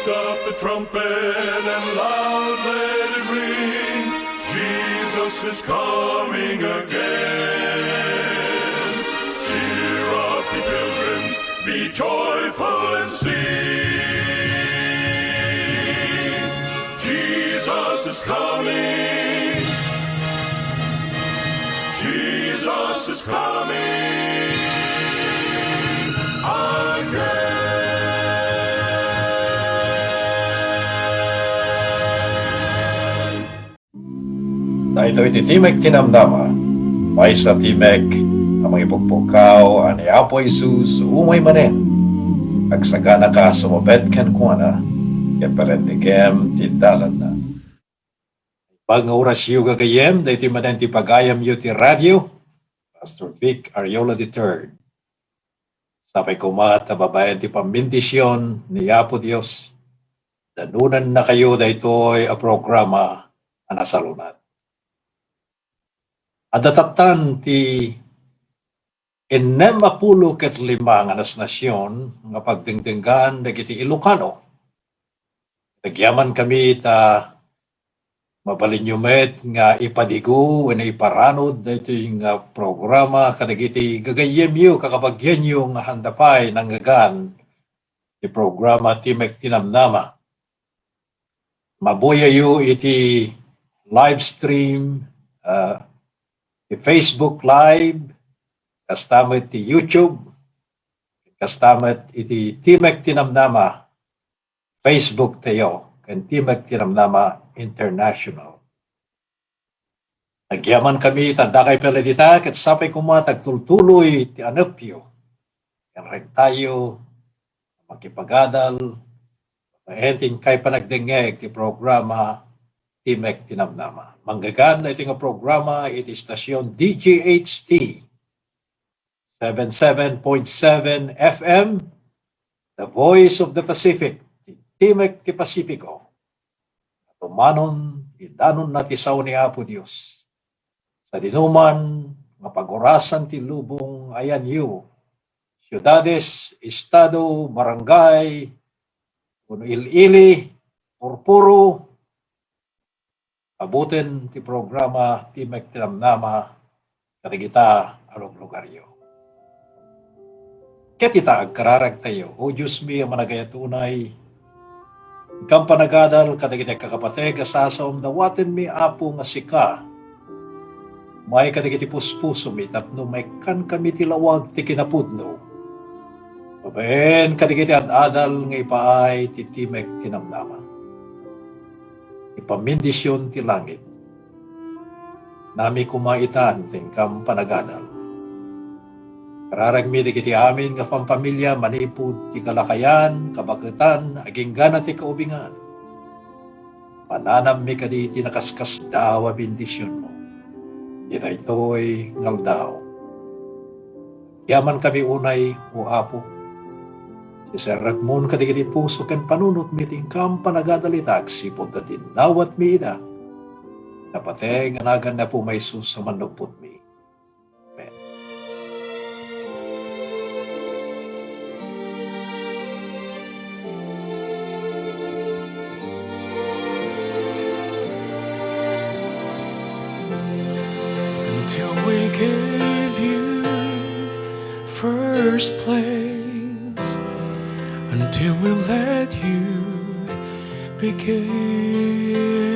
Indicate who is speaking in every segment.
Speaker 1: Take up the trumpet and loud let it ring. Jesus is coming again. Cheer up, ye pilgrims, be joyful and sing. Jesus is coming. Jesus is coming again.
Speaker 2: Na ito'y titimek tinamnama, may sa timek, ang mga ipugpukaw, ani Apo Isus, umay manen, agsagana ka sumabed ken kuana, keparentigem tindalan na. Pag nga oras yu gagayem, da iti manen ti pagayam yu ti radio, Pastor Vic Ariola III. Sapay kumata babayan ti pambindisyon ni Apo Dios, danunan na kayo da ito'y a programa anasalunat. Adatatan ti 65 nga nasyon nga pagdingdinggan dagiti Ilocano. Nagyaman kami ta mabalinyumet nga ipadigo when iparanod dito yung programa kadagiti gagayemyo kakabagyanyo nga handapay nanggagan ti programa Timek Tinamnama. Mabuyayo iti live stream ti Facebook Live, kastamet ti YouTube, kastamet iti Timek Tinamnama Facebook tayo, kan Timek Tinamnama International. Nagyaman kami, tanda kay peladita, kat sapay kumatag tultuloy ti anapyo. Yan rin tayo, makipagadal, mahenting kay panagdengeg ti programa Timek Tinamnama. Manggagan na iti nga programa iti istasyon DGHT 77.7 FM, The Voice of the Pacific, Timek ti Pasipiko. Tumanon, idanon na ti sao ni Apo Dios. Sa dinuman, nga pag-orasan ti lubong ayan yu, siyudades, estado, barangay, kuno ili, purpuro, abutin ti programa Timek Tinamnama kadagita alog lugaryo. Ket ita agkararag tayo, o Diyos mi ang managayatunay, ikang panagadal kadagita kakapateg asasom dawaten mi Apo nga sika, may kadagiti puspuso mi tapno may kan kami tilawag ti kinapudno. Babaen kadagiti adal nga ipaay ti Timek Tinamnama. Ipamindisyon ti langit. Nami kumaitan tingkam panagadal. Kararag mi kiti amin nga pampamilya manipud ti kalakayan, kabaketan, aging gana ti kaubingan. Pananam mi kadi ti nakaskas daw a bindisyon mo. Di na ito'y ngaldaw. Yaman kami unay o Apo. Isarag mon kadigiti puso ken panunot miting kam panagadalitag sipod na tinawat mi ida. Napateng anagan na po may sus sa manupot mi. Amen.
Speaker 3: Until we give you first place, until we let you begin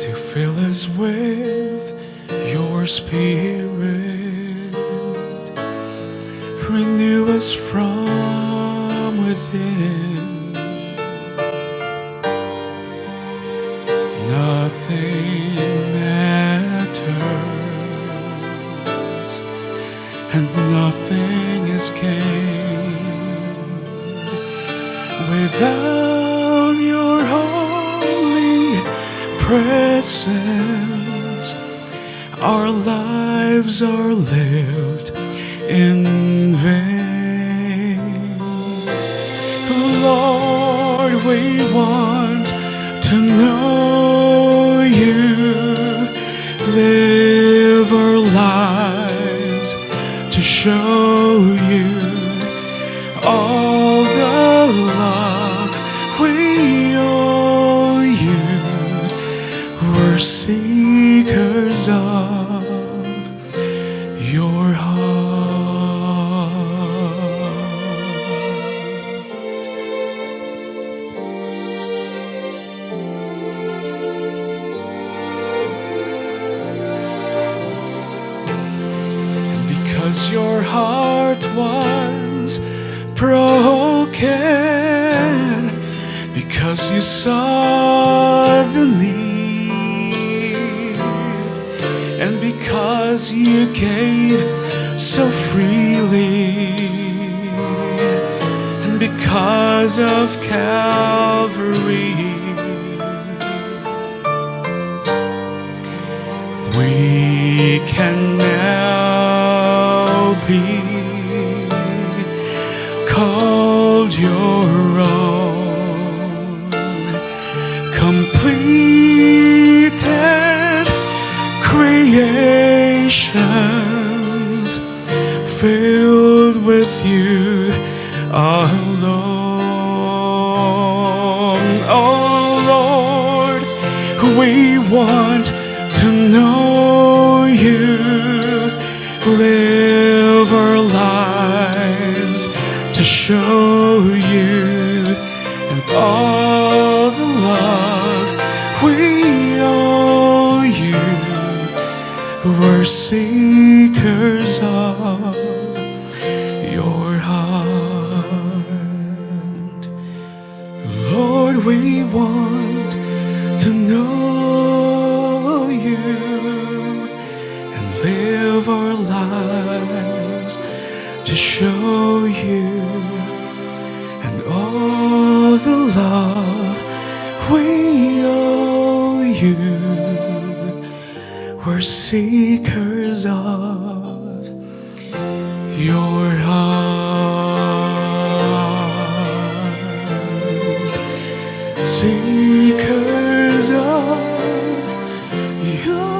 Speaker 3: to fill us with your spirit, renew us from within. Nothing matters and nothing is gained without your holy presence. Our lives are lived in vain. Lord, we want to know you, live our lives to show you all the love your heart. And because your heart was broken, because you saw the need, and because you gave so freely, and because of Calvary, we can now be called your own, completed creations filled with you alone. Oh Lord, we want to know you, live our lives to show you, and all the love we owe you. We're seekers of your heart. Lord, we want to know you and live our lives to show you, and all the love we owe you. We're seekers of your heart, seekers of your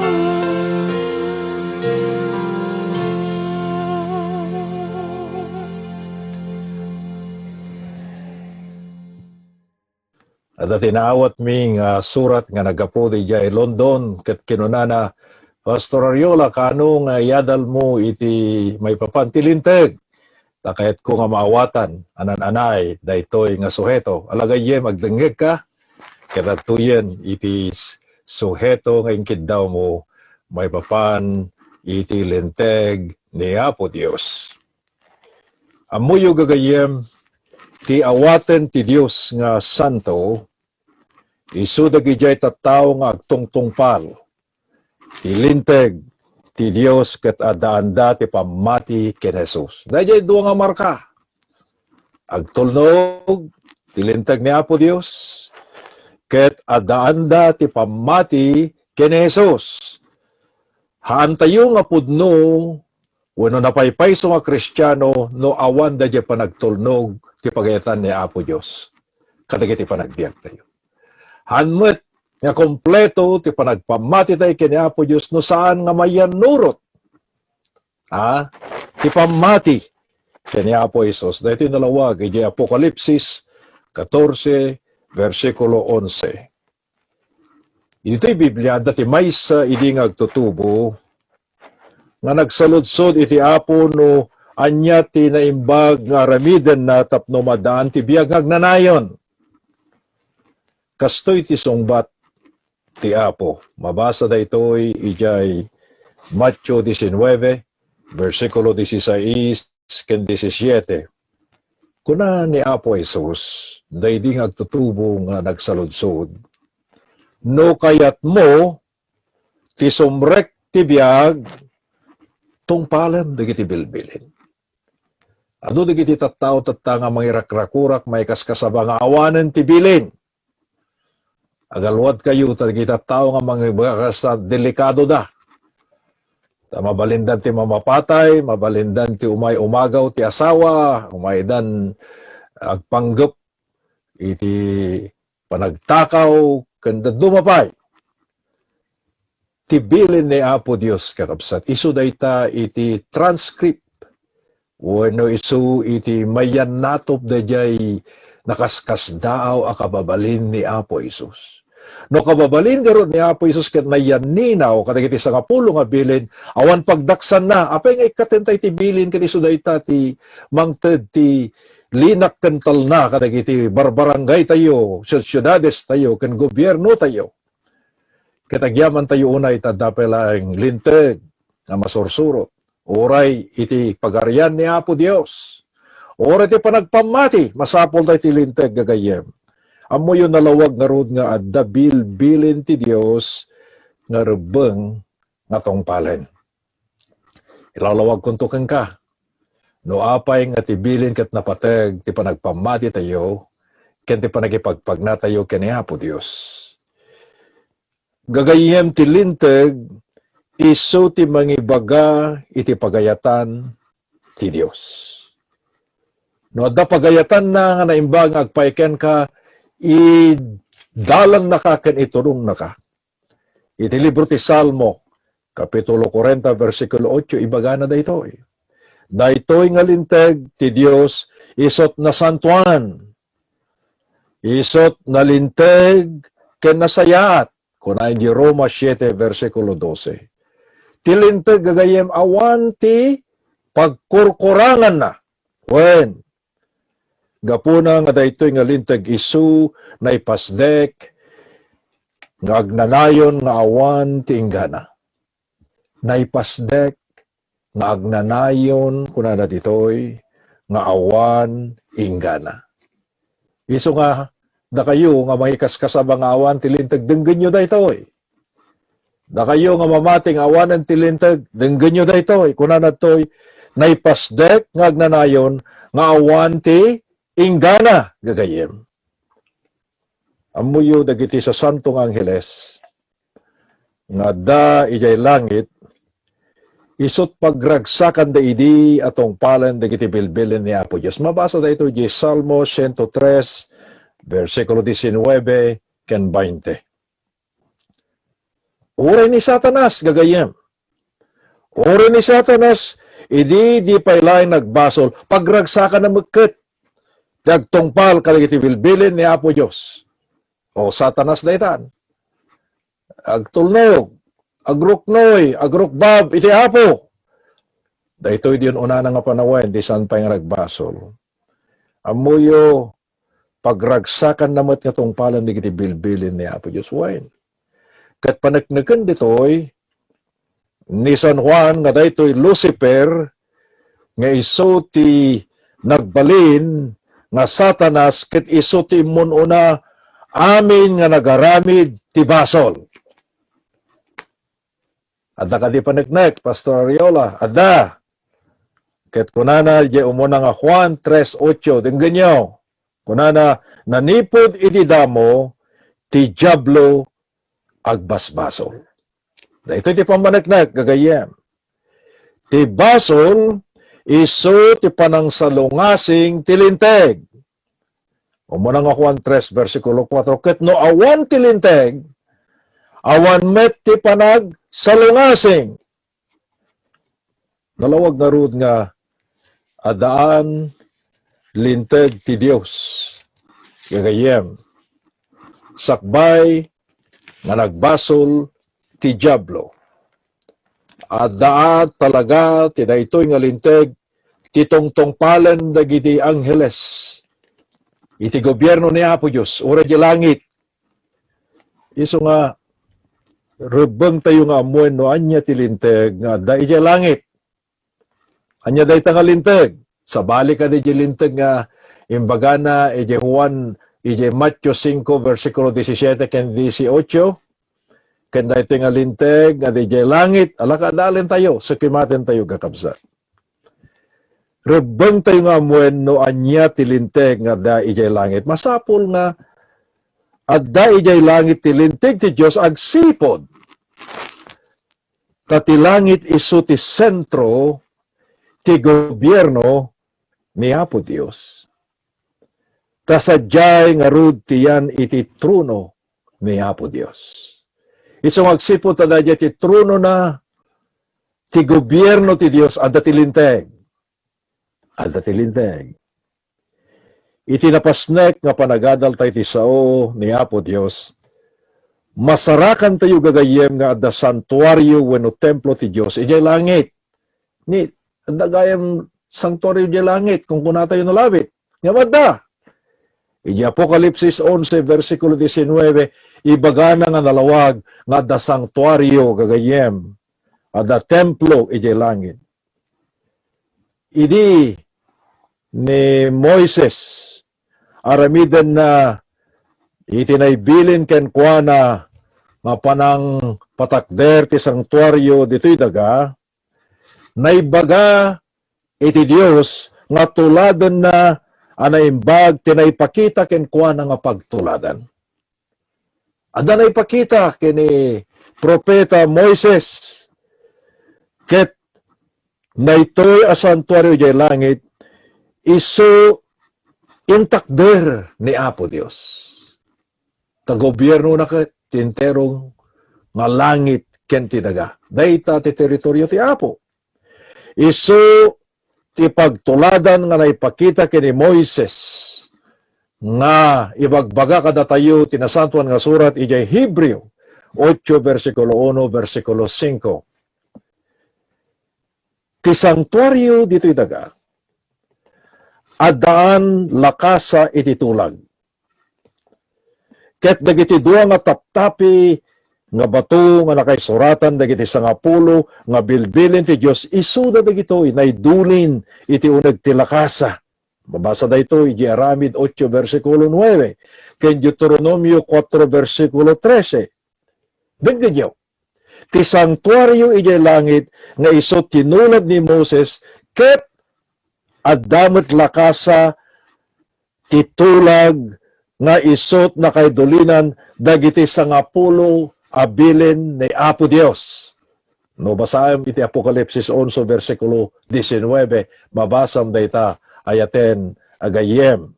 Speaker 2: At tinawat ming surat nga nagapo di jay London ket kinunana Pastor Ariola kanong yadal mo iti may papantilinteg takayat ko nga maawatan anan-anay daytoy nga suheto alagay magdengeg ka kadatuyen iti suheto nga ingkid daw mo may papan iti linteg ni Apo Dios. Amuyo gagayem ti awaten ti Dios nga santo isu dagiti tattao nga agtungtungpal ti linteg ti Dios ket addaanda ti pamati ken Jesus. Dayjay duwa nga marka. Agtulnog ti linteg ni Apo Dios ket addaanda ti pamati ken Jesus. Haan tayo nga pudno wenno napaypayso nga Kristiyano no awan dayjay panagtulnog ti pagayatan ni Apo Dios. Kadagiti panagbiag tayo. Hanmet nga kompleto ti panagpamati tayo kini Apo Dios no saan nga mayanurot ti pamati kini Apo Jesus. Dahito nalawag iti Apokalipsis 14 versikulo 11. Ito'y Biblia dati maysa idi nga agtutubo nga nagsaludsod iti Apo no anya ti naimbag nga aramiden na tapno madaan ti biag agnanayon. Kastoy ti sungbat ti Apo. Mabasa da ito'y ijay Matthew 19, versikulo 16 ken 17. Kuna ni Apo Jesus, daydi nga agtutubo nga nagsaludsod, no kayat mo, ti sumrek ti biag, tungpalem dagiti bilbilin. Ano dagiti tattao nga mangirak-rakurak may kaskasaba nga awanen ti bilin. Agalwad kayo, tagita tao nga mga delikado da. Mabalindan ti mamapatay, mabalindan ti umagaw ti asawa, umaydan agpanggap, iti panagtakaw, kanda dumapay. Ti bilin ni Apo Dios katapsat. Isu dayta iti transcript. Wano isu iti mayan natop dayjay nakaskas daaw akababalin ni Apo Isus.
Speaker 4: No kababalin garod ni Apo Isus ket nayaninaw kadagiti sangapulo nga bilin awan pagdaksan na apay nga ikatentay ti bilin ket isu dayta ti mangted ti linak kental na kadagiti barbarangay tayo, syudades tayo, ken gobyerno tayo. Ketagyaman tayo unay tadapel ang linteg nga masursurot. Oray iti pagarian ni Apo Dios. Oray iti panagpamati, masapol tayo ti linteg gagayem. Amo yun nalawag nga rod nga adda bilbilin ti Dios nga rebeng nga tongpalen. Ilalawag kuntukan ka. No apay nga tibilin ket napateg ti panagpamati tayo ken ti panagipagpagna tayo ken ni Apo Dios. Gagayem ti linteg isu ti mangibaga iti pagayatan ti Dios. No adda pagayatan na nga naimbag agpaiken ka dalan na ka ken iturong na ka. Iti libro ti Salmo kapitulo 40 versikulo 8 ibaga na daytoy. Daytoy nga linteg ti Dios isot na santuan. Isot na linteg ken nasayaat. Kunain di Roma 7 versikulo 12. Ti linteg gagayem awan ti pagkurkurangan na. Wen gapuna nga daytoy nga linteg isu na ipasdek nga agnanayon nga awan ti inggana. Naipasdek nga agnanayon kunana ditoy nga awan inggana. Isu nga da kayo nga makikaskasabang awan ti linteg denggen nyo daytoy. Da kayo nga mamating awanan ti linteg denggen nyo daytoy kunana toy naipasdek nga agnanayon nga awan ti inggana gagayem. Amuyo dagiti sa santong angheles nga da ijay langit isot pagragsakan da idi atong palan dagiti bilbilin ni Apo Dios. Mabasa da ito di Salmo 103 versikulo 19 ken 20. Uray ni Satanas gagayem. Uray ni Satanas idi di paylay nagbasol pagragsakan na meket dagtongpal kalagiti bilbilin ni Apo Dios. O Satanas daytan. Agtulnog, agruknoy, agrukbab iti Apo. Daytoy diyon una nga panawen di san pay nga nagbasol. Amuyo pagragsakan namat nga tungpalan di kiti bilbilin ni Apo Dios wain. Kat panekneken ditoy ni San Juan nga daytoy Lucifer nga isu ti nagbalin nga Satanas ket isu ti immununa amin nga nagaramid ti basol. Adda ka di paneknek, Pastor Ariola. Adda. Ket kunana di umuna nga Juan 3:8 denggen nyo. Kunana nanipod iti damo ti diablo agbasbasol. Ito ti pamaneknek gagayem. Ti basol isu ti panangsalungasing ti linteg. Umuna nga Juan 3 versikulo 4 ket no awan ti linteg awan met ti panag salungasing. Nalawag na rod nga adaan linteg ti Dios. Gagayem. Sakbay nga nagbasol ti diablo. Adaan talaga ti daytoy nga linteg ti tongtongpalen dagiti angheles. Iti gobyerno ni Apo Dios, ura di langit. Isu nga rebeng tayo nga amuan no anya ti linteg nga da iti langit. Anya dayta nga linteg. Sa balik ka di linteg nga imbaga na iti Juan, iti Matthew 5 versikulo 17 ken 18. Ken dayta nga linteg nga di langit, ala kadalen tayo, sakimaten tayo kakabsat. Rebeng tayo nga amuan no anya ti linteg nga da ijay langit. Masapol nga at da ijay langit ti linteg ti Dios agsipod. Tati langit isu ti sentro ti gobyerno ni Apo Dios. Kasadyay nga rud tiyan iti trono ni Apo Dios. Isu agsipod tada ti trono na ti gobyerno ti Dios adda ti linteg. Adda ti linteg. Iti napasnek nga panagadal tayo ti sao ni Apo Dios. masarakan tayo gagayem nga da santuario wenno templo ti Dios ijay langit. Ni dagayem santuario ijay langit kung kuna tayo nalabit. Nga madda. Ijay Apokalipsis 11 versikulo 19 ibagana nga nalawag nga da santuario gagayem da templo ijay langit. Idi ni Moises aramiden na itinaybilin ken kuana nga panang patakder ti sanktuaryo dito'y daga, naibaga iti Dios nga tuladan na anaimbag tinaypakita ken kuana nga pagtuladan. Ada naipakita kini propeta Moises ket naytoy a santuaryo jay langit isu intakder ni Apo Dios. Kagobyerno na ket tinterong nga langit ken ti daga. Dayta ti teritoryo ti Apo. Isu ti pagtuladan nga naipakita kini Moises nga ibagbaga kada tayo tinasantuan nga surat ijay Hebreo 8 versikulo 1 versikulo 5. Ti santuaryo dito'y daga adaan lakasa iti tulag. Ket dagiti dua nga taptapi nga bato nga nakaisuratan dagiti 10 nga bilbilin ti Dios isuda dagitoy naidulin iti uneg ti lakasa. Mabasa dayto iti Aramid 8 versikulo 9 ken Deuteronomio 4 versikulo 13. Dagdagyaw. Ti santuario iti langit nga iso tinulad ni Moses ket addamet lakasa titulag nga isot na kaydulinan dagiti 10 abilin ni Apo Dios. No basam iti Apokalipsis 11 versikulo 19 mabasam dayta ayaten agayem.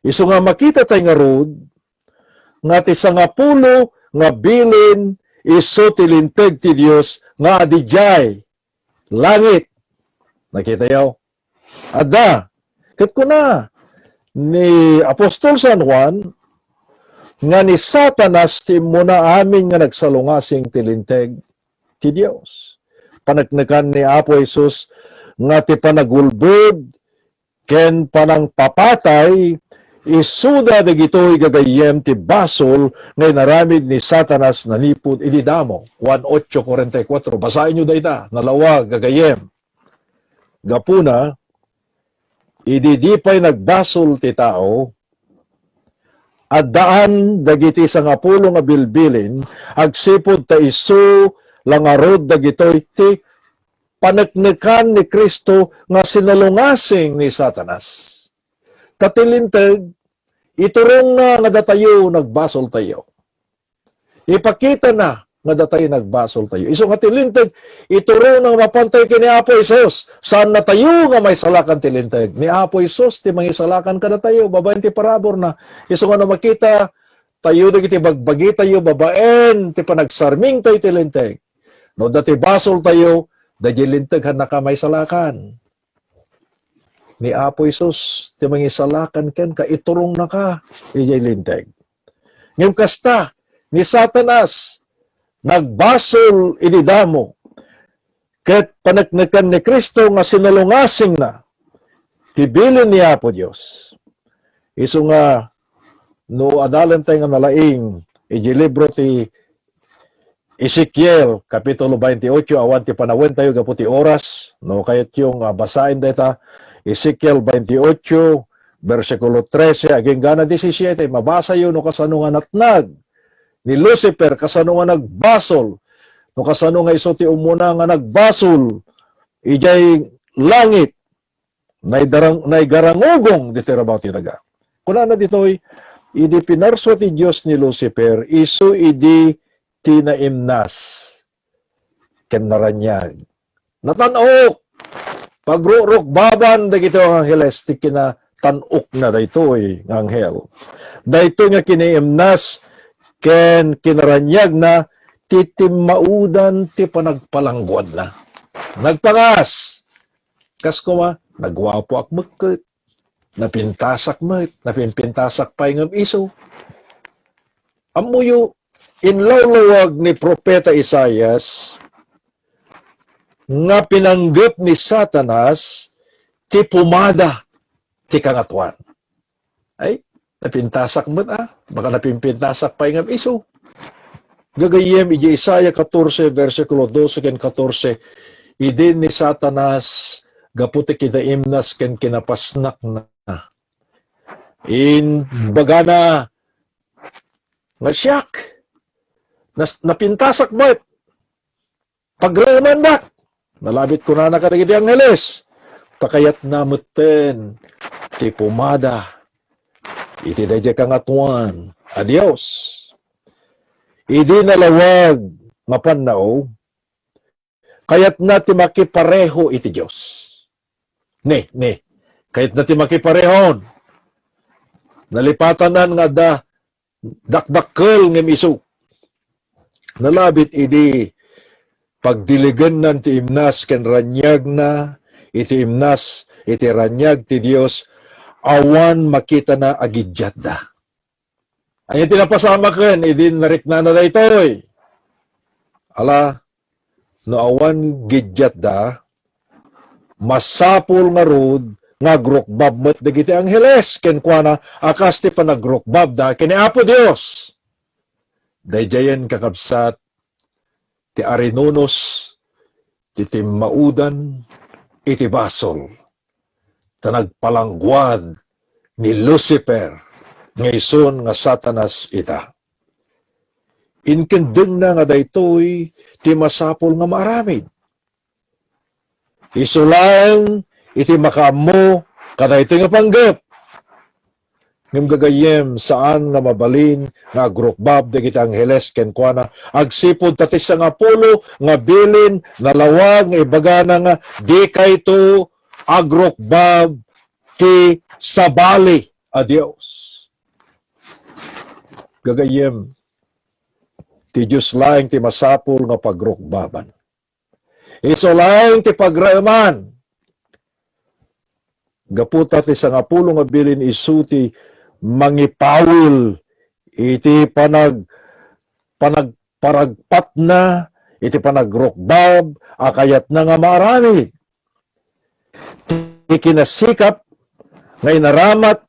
Speaker 4: Isu nga makita tay nga rod nga ti 10 nga bilin iso tilinteg ti Dios nga adijay langit. Nakita yaw? Ada. Ket kuna ni Apostol San Juan nga ni Satanas ti muna amin nga nagsalungasing tilinteg ti Dios. Panagnakan ni Apo Jesus nga ti panagulbod ken panang papatay isuda dagitoy gagayem ti basol nga naramid ni Satanas nanipod iti damo. Juan 8:44. Basahin nyo dayta. Nalawag gagayem. Gapuna, ididipay nagbasol ti tao, at daan dagiti 10 nga bilbilin, agsipod ta isu langarod dagitoy ti paneknekan ni Kristo nga sinalungasing ni Satanas. Katilinteg, iturong na nga datayo nagbasol tayo. Ipakita na nga datayo nagbasol tayo. Iso nga tilinteg, ituro nang mapantay kini Apo Isos. Saan na tayo nga may salakan tilinteg? Ni Apo Isos, ti mangisalakan kada tayo. Babaen ti parabor na. Iso nga na makita, tayo na kiti bagbagi tayo, babaen, ti panagsarming tayo tilinteg. No, dati basol tayo, dati linteg na ka may salakan. Ni Apo Isos, ti mangisalakan ken ka, iturong na ka, ijay linteg. Ngayon kasta, ni Satanas, nagbasol inidamo ket paneknekan ni Kristo nga sinalungasing na tibilin ni Apo Dios. Isu nga no adalan tay nga nalaing iti libro ti Ezekiel kapitulo 28 awan ti panawen tayo gaputi oras no kayat yung basahin data Ezekiel 28 versikulo 13 aging gana 17 mabasa yun no kasano nga natnag ni Lucifer kasano nga nagbasol no kasano nga iso ti umuna nga nagbasol ijay langit nay garangugong ditirabaw ti daga kuna na ditoy idi pinarso ti Dios ni Lucifer isu idi tinaimnas ken naranyag natanok pagrurok baban dagito ang angeles ti kina tanok na daytoy nga anghel daytoy nga kiniimnas ken kinaranyag na titimaudan ti panagpalangguad na. Nagpangas. Kas kuma, nagwapo ak mekket. Napintasak met, napinpintasak pa ngam iso. amuyo inlawlawag ni Propeta Isayas nga pinanggap ni Satanas ti pumada ti kangatuan. Ay, napintasak mo na. Baka napimpintasak pa yung iso. Gagayem, iji Isaya 14, versikulo 12 ken 14, idin ni Satanas, gaputi kinaimnas ken kinapasnak na. In bagana, nga siyak, napintasak mo it, pagraman na, nalabit ko na nakatagiti ang heles, pakayat namutin, ti pumada, iti dadya kangatuan, adios. Idi nalawag, mapannao, kayat na ti makipareho iti Diyos. Kayat na ti makiparehon, nalipatanan nga dakdakkel ng isu. Nalabit idi pagdiligan ng ti imnas ken ranyag na, iti imnas, iti ranyag ti Dios, awan makita na agidyat da. Ay tinapasama ken, idin narikna na daytoy. Ala, no awan gidyat da, masapul nga rod, nga grokbab met dagiti angheles, ken kuana, akas ti panagrokbab da, kini Apo Dios. Dayjayan kakabsat, ti arinunos, ti timmaudan, iti basol, tanagpalangguad ni Lucifer, ngayon nga Satanas ita. Inkendeng na nga daytoy, ti masapol nga maaramid. Isulang, iti makaamo, kada ito nga panggap. Ngam gagayem, saan nga mabalin, nga agrokbab, dagiti angheles, ken kuana, agsipod tatis nga pulo, nga bilin, nalawag, nga ibagana nga, di kayto agrokbab, ti sabali, adios. Gagayem, ti Diyos lang ti masapul nga pagrokbaban. Iso lang ti pagraiman. Gaputa ti sangapulo nga bilin isuti mangipawil iti panagparagpat na iti panagrokbab akayat na nga maarami. Ikinasikap nga inaramat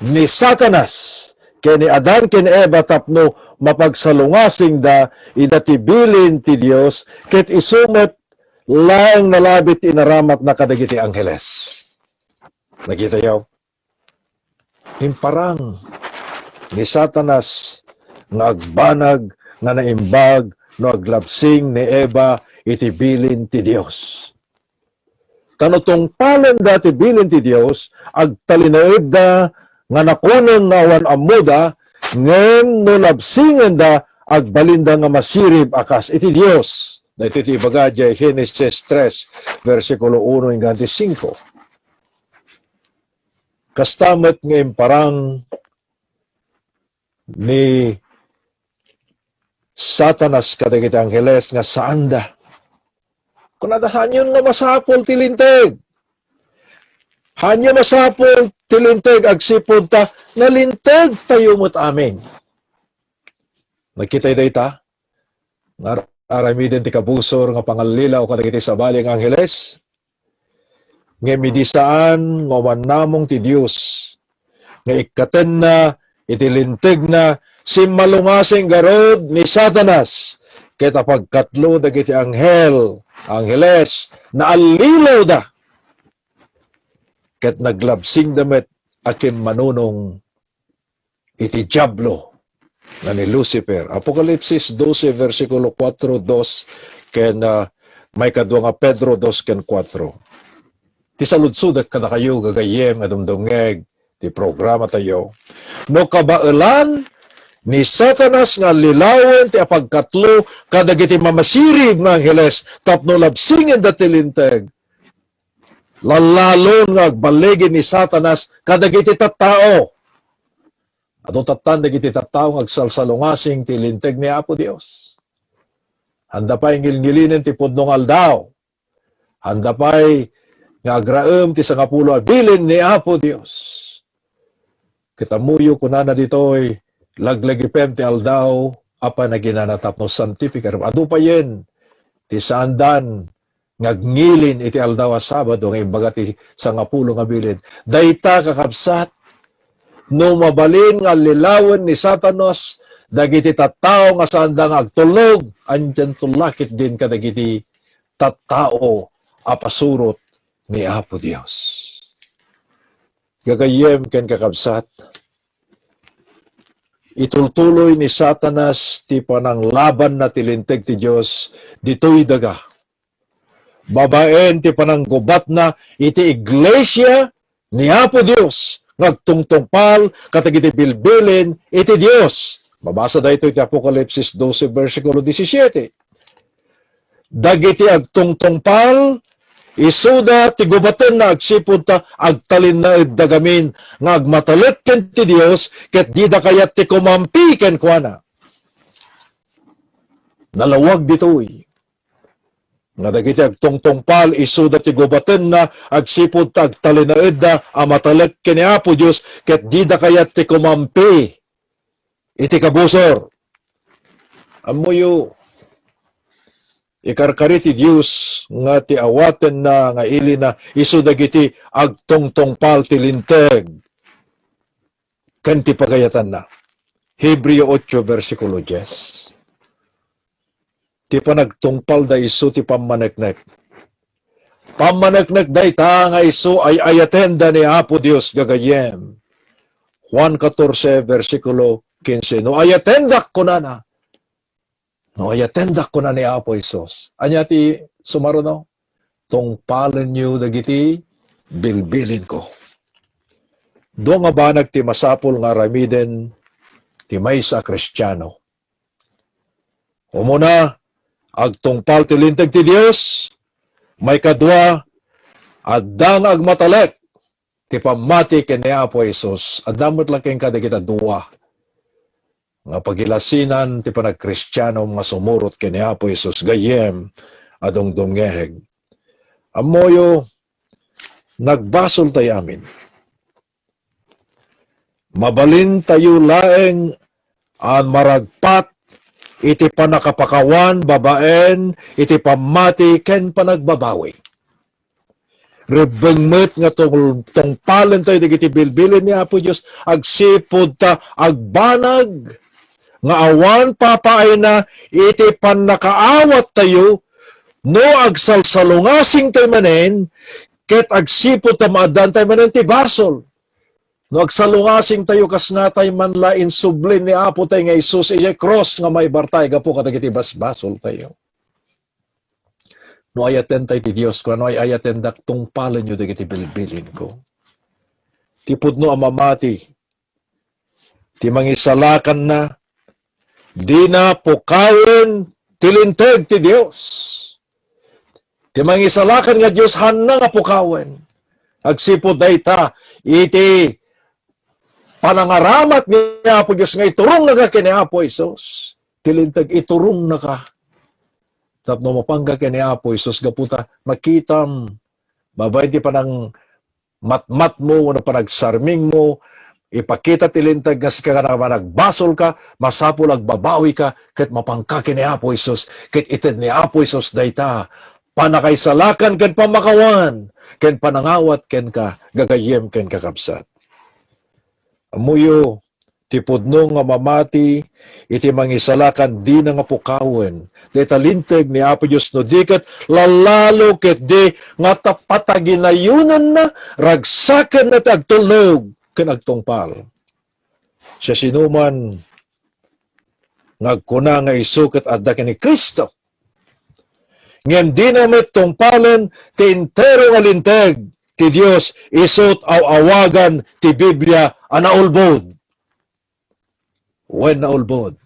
Speaker 4: ni Satanas ken ni Adan ken Eva tapno mapagsalungasing da idatibilin ti Dios ket isumet lang nalabit inaramat na kadagiti angheles. Nakita yaw? Imparang ni Satanas nga agbanag nga naimbag no aglabsing ni Eva iti bilin ti Dios. Kanutong palan da ti bilin ti Dios agtalinaed da nga nakunan nga awan amuda ngem no labsingan da agbalinda nga masirib akas iti Dios. Dahito iti ibaga di Genesis 3 versikulo 1 hanggang 5. Kastamet nga imparang ni Satanas kadagiti angheles nga saanda. Kung nadahanyon nga masapol tilinteg. Hanya masapol tilinteg agsipod ta, nalinteg tayo mo't amin. Nagkitay dayta, nga aramiden ti kabusor nga pangalila o kadagiti sabali nga angheles, nga midisaan nga manamong ti Dios, nga ikaten na, itilinteg na, si malungasing garod ni Satanas, kita pagkatlo dagiti angheles, na alilaw da, ket naglabsing damet akim manunong iti Diablo na ni Lucifer. Apokalipsis 12 versikulo 4, 2 ken may kadwa nga Pedro 2 ken 4. Ti saludsudak kada kayo gagayem nga dumdungeg ti programa tayo. No kabaelan ni Satanas nga lilawen ti apagkatlo kadagiti mamasirib nga angheles tapno labsingen da tilinteg. Lalalo nga agbaligi ni Satanas kadagiti tattao. Ato tatan dagiti tattao nga agsalsalungasing tilinteg ni Apo Dios. Handa pa'y ngilngilinin ti pudnong aldaw. Handa pa'y nga agraem ti sangapulo abilin ni Apo Dios. Kitamuyo kunana ditoy laglagipem ti aldaw, apa na ginanatap no scientific. Ado pa yen, ti sandan, ngagngilin iti aldaw a Sabado, ng ibaga ti sangapulo nga bilid. Dayta kakabsat, no mabalin nga lilawan ni Satanas, dagiti tattao nga sandang agtulog, andyan tulakit din ka dagiti tattao apasurot ni Apo Dios. Gagayem ken kakabsat, itultuloy ni Satanas ti panang laban na tilinteg ti Dios ditoy daga. Babaen ti panang gubat na iti iglesia ni Apo Dios ngagtungtungpal katagiti bilbilin iti Dios. Mabasa dayto iti Apokalipsis 12 versikulo 17. Dagiti agtungtungpal isuda ti gubaten na agsipud ta agtalin na dagamin nga agmatalet ken ti Dios ket di da kayat ti kumampi ken kuana. Nalawag ditoy nga dagiti agtungtungpal isuda ti gubaten na agsipud ta agtalin na edda amatalet ken ni Apo Dios ket di da kayat ti kumampi iti kabusor. Amuyo ikarkari ti Dios nga ti awaten na nga ili na isu dagiti agtungtungpal ti linteg ken ti pagayatan na. Hebreo 8 versikulo 10. Ti panagtungpal da isu ti pamaneknek. Pamaneknek dayta nga isu ay ayatenda ni Apo Dios gagayem. Juan 14 versikulo 15. No ayatendak ko na na. No, ayatendak ko na ni Apo Isos. Anya ti sumaro no? Tungpalen niyo dagiti bilbilin ko. Do nga banag ti masapul nga ramiden ti maysa Kristiyano. Umuna, agtungpal ti linteg ti Dios, may kadwa, addang agmatalek, ti pamati ken ni Apo Isos. Addamot lang ken kadagita duwa. Nga pagilasinan ti panagkristyano nga sumurot ken ni Apo Isus gayem adong dungeheg. Amoyo nagbasol tayo amin. Mabalin tayo laeng an maragpat iti panakapakawan babaen iti pamati ken panagbabawi. Rebengmet nga tungpalen tayo digiti bilbilin ni Apo Dios agsipud ta agbanag nga awan papaay na iti panakaawat tayo no agsalsalungasing tayo manen ket agsipod ta maadan tayo manen ti basol. No agsalungasing tayo kas nga tayo manla insublin ni Apo tayo nga Isus iti cross nga may bartay gapo kadagiti basbasol tayo. No ayaten tayo ti Dios ko no ayaten dak tungpalan yu dagiti bilbilin ko. Ti pudno amamati ti mangisalakan na di na pukawen tilinteg ti Dios. Ti mangisalakan nga Dios hanna nga pukawen. Agsipod dayta iti panangaramat ni Apo Dios nga iturong na ka kini Apo Isus. Tilinteg iturong na ka. Tapno mapangga kini Apo Isus gaputa makitam babay ti panang matmat mo na panagsarming mo ipakita tilintag nga sika na nagbasol ka, masapul agbabawi ka, ket mapangkaki ni Apo Isus, ket ited ni Apo Isus dayta, panakaisalakan ken pamakawan, ken panangawat ken ka, gagayem ken kakabsat. Amuyo, ti pudno nga mamati, iti mangisalakan di na nga pukawen, dayta linteg ni Apo Dios no diket lalalo ket di nga tapataginayunan na, ragsaken na tagtulog, ken agtungpal. Siya sinuman ngagkuna nga isuket adda ken ni Kristo. Ngem di na met tungpalen ti entero nga linteg ti Dios isut awagan ti Biblia a naulbod. When naulbod.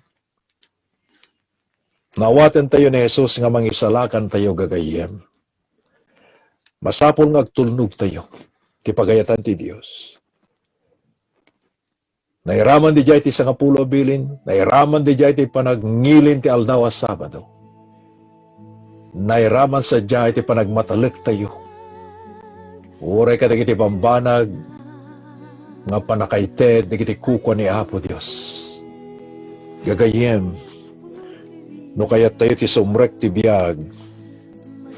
Speaker 4: Nawaten tayo ni Jesus nga mangisalakan tayo gagayem. Masapol nga agtulnog tayo ti pagayatan ti Dios. Nairaman di jay ti sangapulo bilin, nairaman di jay ti panagnilin ti aldaw a Sabado. Nairaman sa jay ti panagmatalik tayo. Uray ka dagiti pambanag nga panakaited dagiti kuko ni Apo Dios. gagayem, no kayat tayo ti sumrek ti biyag,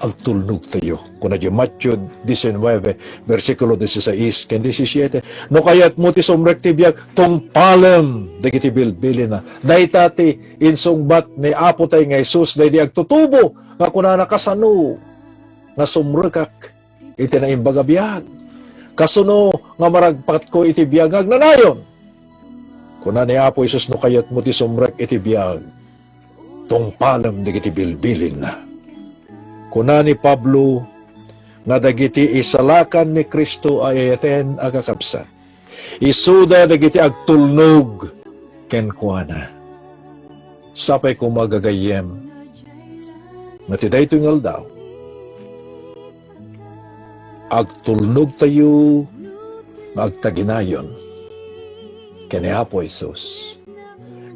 Speaker 4: agtulnog tayo. Kuna di Matthew 19, versikulo 16, ken 17, no kayat mo ti sumrek ti biyag, tungpalem, dagiti bilbili na. Dahita ti insungbat ni Apo tayo nga Jesus, dahi di agtutubo, nga kuna nakasano, nga sumrekak, iti na imbaga biyag. Kasuno, nga maragpat ko iti biyag, agnanayon. Kuna ni Apo Jesus, no kayat mo ti sumrek iti biyag, tungpalem, dagiti bilbilin na. Kuna ni Pablo, nga dagiti isalakan ni Kristo ay ayaten agakabsat. Isuda dagiti agtulnog ken kuana. Sapay ko magagayem, nga ti daytoy nga aldaw, agtulnog tayo, nga agtaginayon, ken ni Apo Jesus.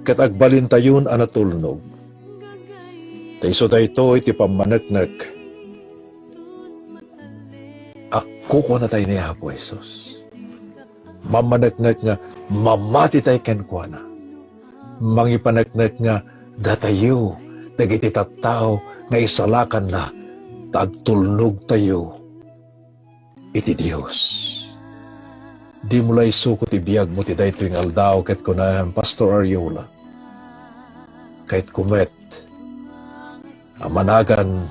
Speaker 4: Kat agbalin tayon anatulnog. Taiso dayto iti pamaneknek. Ako ko na tayo ni Apo Jesus. Mamaneknek nga mamati tayo kenkwana. Mangipaneknek nga datayo dagiti tattao nga isalakan na tagtulnog tayo iti Dios. Di mula isukot ibiyag mo ti dayto yung aldaw ket kunayam Pastor Ariola. Kahit kumet amanagan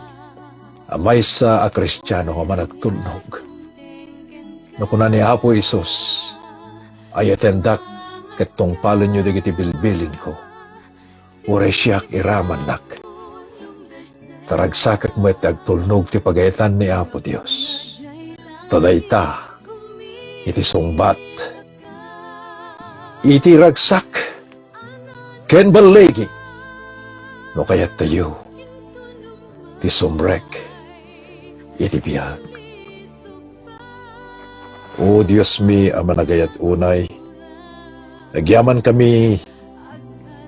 Speaker 4: amaysa a Kristiyano nga managtulnog. No kuna ni Apo Isus ay atendak ket tungpalon nyo dagiti bilbilin ko. Uray siyak iraman nak. Taragsakat mo iti agtulnog ti pagayatan ni Apo Dios. Tadayta iti sungbat. Iti ragsak ken balegi. No kayat tayo ti sumrek iti biyag. O Diyos mi ang managayat unay, nagyaman kami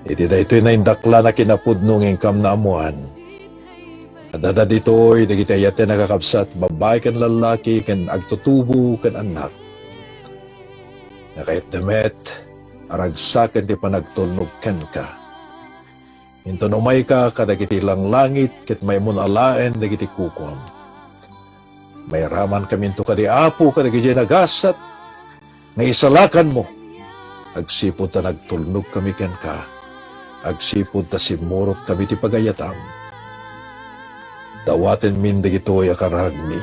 Speaker 4: iti daytoy na indakla na kinapudno ng income na amuan. Adada ditoy dagiti ayate nakakabsat babae ken lalaki ken agtutubo ken anak. Nakayat demet aragsaken ti panagtulnog ken ka. Into numay ka kadagiti lang langit ket may munalaen dagiti kukom. May raman kami to kadi Apo kadagiti nagasat nga isalakan mo. Agsipod ta nagtulnog kami ken ka. Agsipod ta simurot kami ti pagayatam. Dawaten min dagitoy akaragmi.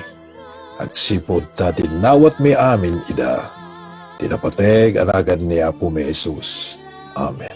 Speaker 4: Agsipod ta dinawat mi amin ida. Tinapateg anagan ni Apo mi Jesus. Amen.